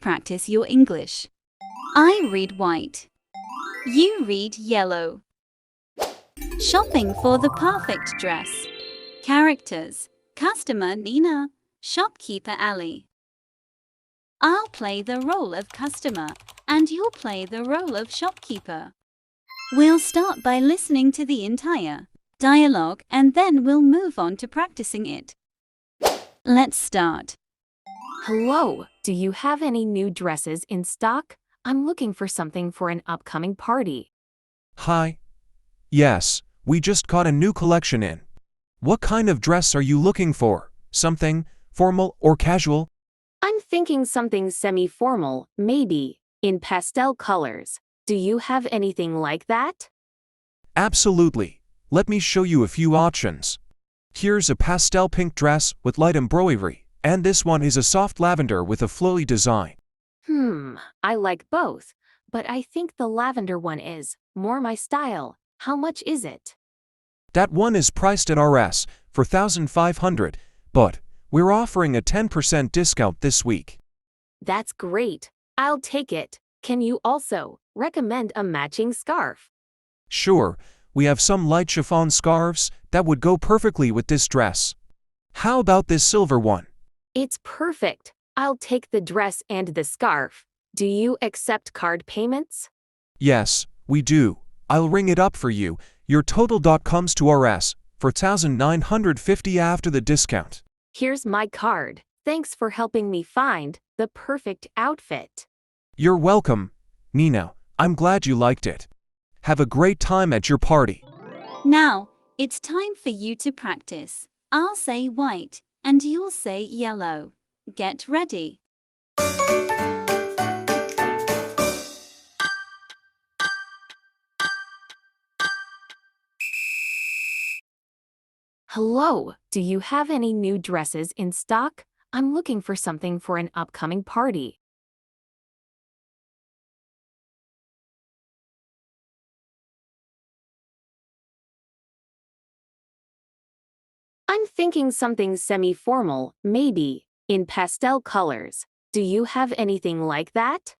practice your English. I read white. You read yellow. Shopping for the perfect dress. Characters: Customer Nina, Shopkeeper Ali. I'll play the role of customer, and you'll play the role of shopkeeper. We'll start by listening to the entire dialogue and then we'll move on to practicing it. Let's start. Hello, do you have any new dresses in stock? I'm looking for something for an upcoming party. Hi. Yes, we just got a new collection in. What kind of dress are you looking for? Something formal or casual? I'm thinking something semi-formal, maybe, in pastel colors. Do you have anything like that? Absolutely. Let me show you a few options. Here's a pastel pink dress with light embroidery, and this one is a soft lavender with a flowy design. I like both, but I think the lavender one is more my style. How much is it? That one is priced at Rs for 1,500, but we're offering a 10% discount this week. That's great. I'll take it. Can you also recommend a matching scarf? Sure, we have some light chiffon scarves that would go perfectly with this dress. How about this silver one? It's perfect. I'll take the dress and the scarf. Do you accept card payments? Yes, we do. I'll ring it up for you. Your total comes to Rs for 1,950 after the discount. Here's my card. Thanks for helping me find the perfect outfit. You're welcome, Nina. I'm glad you liked it. Have a great time at your party. Now, it's time for you to practice. I'll say white, and you'll say yellow. Get ready. Hello, do you have any new dresses in stock? I'm looking for something for an upcoming party. I'm thinking something semi-formal, maybe, in pastel colors. Do you have anything like that?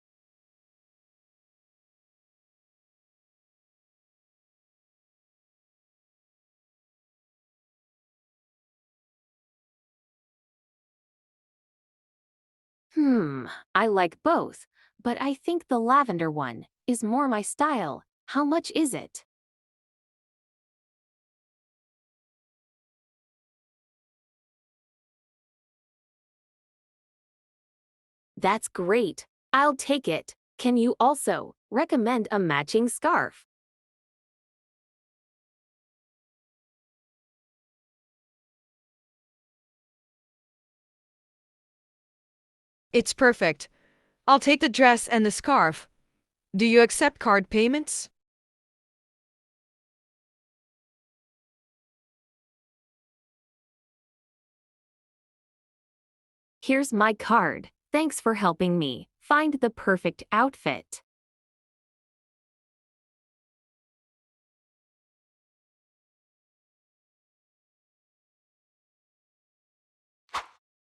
I like both, but I think the lavender one is more my style. How much is it? That's great. I'll take it. Can you also recommend a matching scarf? It's perfect. I'll take the dress and the scarf. Do you accept card payments? Here's my card. Thanks for helping me find the perfect outfit.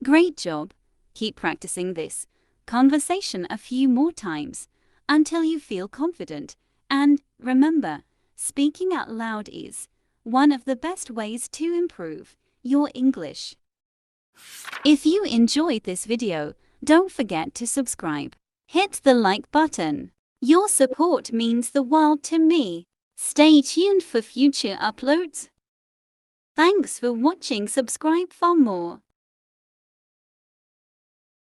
Great job. Keep practicing this conversation a few more times until you feel confident. And remember, speaking out loud is one of the best ways to improve your English. If you enjoyed this video, don't forget to subscribe. Hit the like button. Your support means the world to me. Stay tuned for future uploads. Thanks for watching. Subscribe for more.